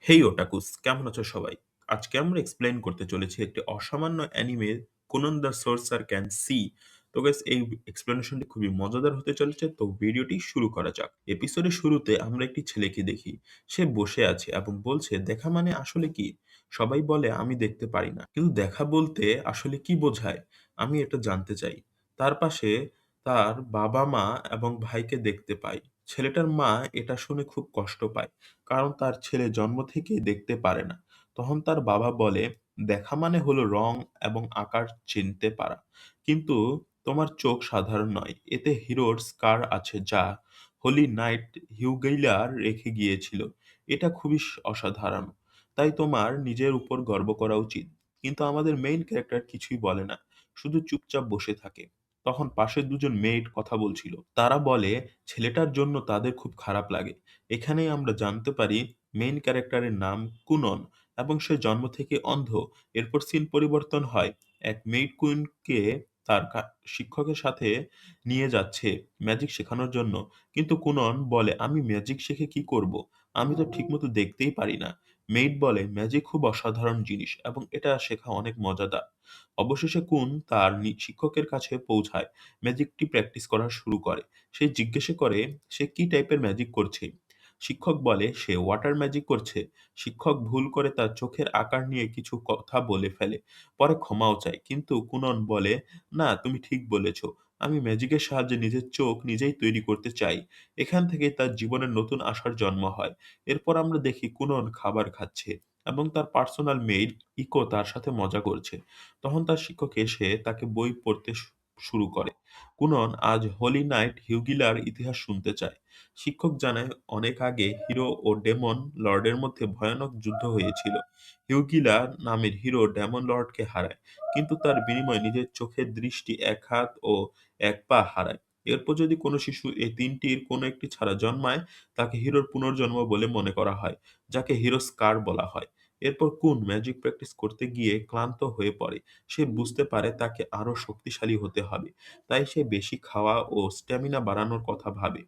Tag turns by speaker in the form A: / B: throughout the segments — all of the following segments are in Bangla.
A: হেই ওটাকুস, কেমন আছো সবাই? আজকে আমরা এক্সপ্লেইন করতে চলেছি একটি অসামান্য অ্যানিমে কোনন দ্য সোর্সার ক্যান সি। তো গাইস এই এক্সপ্লেনেশনটি খুবই মজাদার হতে চলেছে, তো ভিডিওটি শুরু করা যাক। এপিসোডের শুরুতে আমরা একটি ছেলেকে দেখি। সে বসে আছে এবং বলছে দেখা মানে আসলে কি? সবাই বলে আমি দেখতে পারি না। কিন্তু দেখা বলতে আসলে কি বোঝায়? আমি এটা জানতে চাই। তার পাশে তার বাবা-মা এবং ভাইকে দেখতে পাই। ছেলেটার মা এটা শুনে খুব কষ্ট পায়। কারণ তার ছেলে জন্ম থেকেই দেখতে পারে না। তখন তার বাবা বলে, দেখা মানে হলো রং এবং আকার চিনতে পারা। কিন্তু তোমার চোখ সাধারণ নয়। এতে হিরোর স্কার আছে যা হোলি নাইট হিউগেইলার রেখে গিয়েছিল। এটা খুবই অসাধারণ। তাই তোমার নিজের উপর গর্ব করা উচিত। কিন্তু আমাদের মেইন ক্যারেক্টার কিছুই বলে না। শুধু চুপচাপ বসে থাকে। তখন পাশের দুজন মেয়েট কথা বলছিল। তারা বলে ছেলেটার জন্য তাদের খুব খারাপ লাগে। এখানেই আমরা জানতে পারি মেইন ক্যারেক্টারের নাম কুনন এবং সে জন্ম থেকে অন্ধ। এরপর সিন পরিবর্তন হয়। এক মেইড কুইনকে তার শিক্ষকের সাথে নিয়ে যাচ্ছে ম্যাজিক শেখানোর জন্য। কিন্তু কুনন বলে আমি ম্যাজিক শিখে কি করব? আমি তো ঠিকমতো দেখতেই পারি না। মেইড বলে ম্যাজিক খুব অসাধারণ জিনিস এবং এটা শেখা অনেক মজাদার। অবশেষে কুন তার শিক্ষকের কাছে পৌঁছায়। ম্যাজিকটি প্র্যাকটিস করা শুরু করে। সে জিজ্ঞেস করে সে কি টাইপের ম্যাজিক করছে। শিক্ষক বলে সে ওয়াটার ম্যাজিক করছে। শিক্ষক ভুল করে তার চোখের আকার নিয়ে কিছু কথা বলে ফেলে। পরে ক্ষমাও চায়। কিন্তু কুনন বলে, না তুমি ঠিক বলেছ। আমি ম্যাজিকের সাহায্যে নিজের চোখ নিজেই তৈরি করতে চাই। এখান থেকেই তার জীবনের নতুন আশার জন্ম হয়। এরপর আমরা দেখি কুনন খাবার খাচ্ছে এবং তার পার্সোনাল মেইড ইকো তার সাথে মজা করছে। তখন তার শিক্ষক এসে তাকে বই পড়তে শুরু করে। কুনন আজ হোলি নাইট হিউগিলার ইতিহাস শুনতে চায়। শিক্ষক জানায় অনেক আগে হিরো ও ডেমন লর্ডের মধ্যে ভয়ানক যুদ্ধ হয়েছিল। হিউগিলা নামের হিরো ডেমন লর্ডকে হারায়, কিন্তু তার বিনিময়ে নিজের চোখের দৃষ্টি, এক হাত ও এক পা হারায়। এরপর যদি কোনো শিশু এই তিনটির কোনো একটি ছাড়া জন্মায়, তাকে হিরোর পুনর্জন্ম বলে মনে করা হয়, যাকে হিরো স্কার বলা হয়। এরপর কুন ম্যাজিক প্র্যাকটিস করতে গিয়ে ক্লান্ত হয়ে পড়ে। সে বুঝতে পারে তাকে আরো শক্তিশালী হতে হবে। তাই সে বেশি খাওয়া ও স্ট্যামিনা বাড়ানোর কথা ভাবে।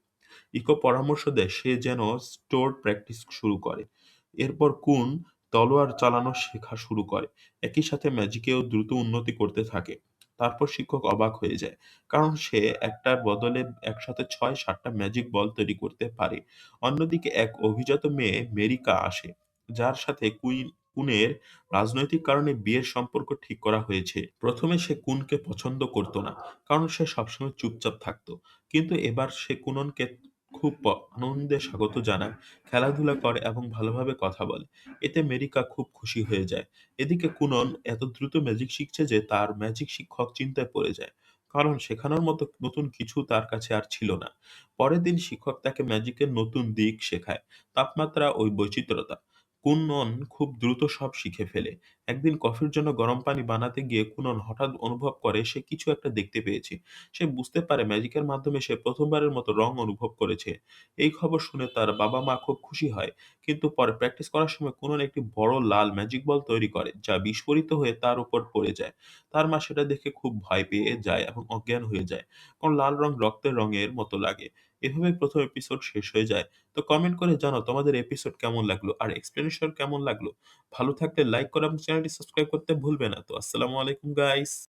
A: ইকো পরামর্শ দেয় সে যেন স্টোর প্র্যাকটিস শুরু করে। এরপর কুন তলোয়ার চালানো শেখা শুরু করে। একই সাথে ম্যাজিকেও দ্রুত উন্নতি করতে থাকে। তারপর শিক্ষক অবাক হয়ে যায়। কারণ সে একটার বদলে একসাথে ৬-৭টা ম্যাজিক বল তৈরি করতে পারে। অন্যদিকে এক অভিজাত মেয়ে মেরিকা আসে, যার সাথে কুনের রাজনৈতিক কারণে বিয়ের সম্পর্ক ঠিক করা হয়েছে। প্রথমে সে কুনকে পছন্দ করত না, কারণ সে সবসময় চুপচাপ থাকতো। কিন্তু এবার সে কুননকে খুব আনন্দে স্বাগত জানায়, খেলাধুলা করে এবং ভালোভাবে কথা বলে। এতে মেরিকা খুব খুশি হয়ে যায়। এদিকে কুনন এত দ্রুত ম্যাজিক শিখছে যে তার ম্যাজিক শিক্ষক চিন্তায় পড়ে যায়। কারণ শেখানোর মতো নতুন কিছু তার কাছে আর ছিল না। পরের দিন শিক্ষক তাকে ম্যাজিকের নতুন দিক শেখায়, তাপমাত্রা ও বৈচিত্র্যতা। কুনন খুব দ্রুত সব শিখে ফেলে। একদিন কফির জন্য গরম পানি বানাতে গিয়ে কুনন হঠাৎ অনুভব করে সে কিছু একটা দেখতে পেয়েছে। সে বুঝতে পারে ম্যাজিকের মাধ্যমে সে প্রথমবারের মতো রং অনুভব করেছে। এই খবর শুনে তার বাবা-মা খুব খুশি হয়। কিন্তু পরে প্র্যাকটিস করার সময় কুনন একটি বড় লাল ম্যাজিক বল তৈরি করে, যা বিস্ফোরিত হয়ে তার উপর পড়ে যায়। তার মা সেটা দেখে খুব ভয় পেয়ে যায় এবং অজ্ঞান হয়ে যায়। কারণ লাল রং রক্তের রঙের মতো লাগে। এভাবেই ১ম এপিসোড শেষ হয়ে যায়। তো কমেন্ট করে জানাও তোমাদের এপিসোড কেমন লাগলো আর এক্সপ্লেনেশন কেমন লাগলো। ভালো থাকলে লাইক করা এবং চ্যানেলটি সাবস্ক্রাইব করতে ভুলবে না। তো আসসালামু আলাইকুম গাইস।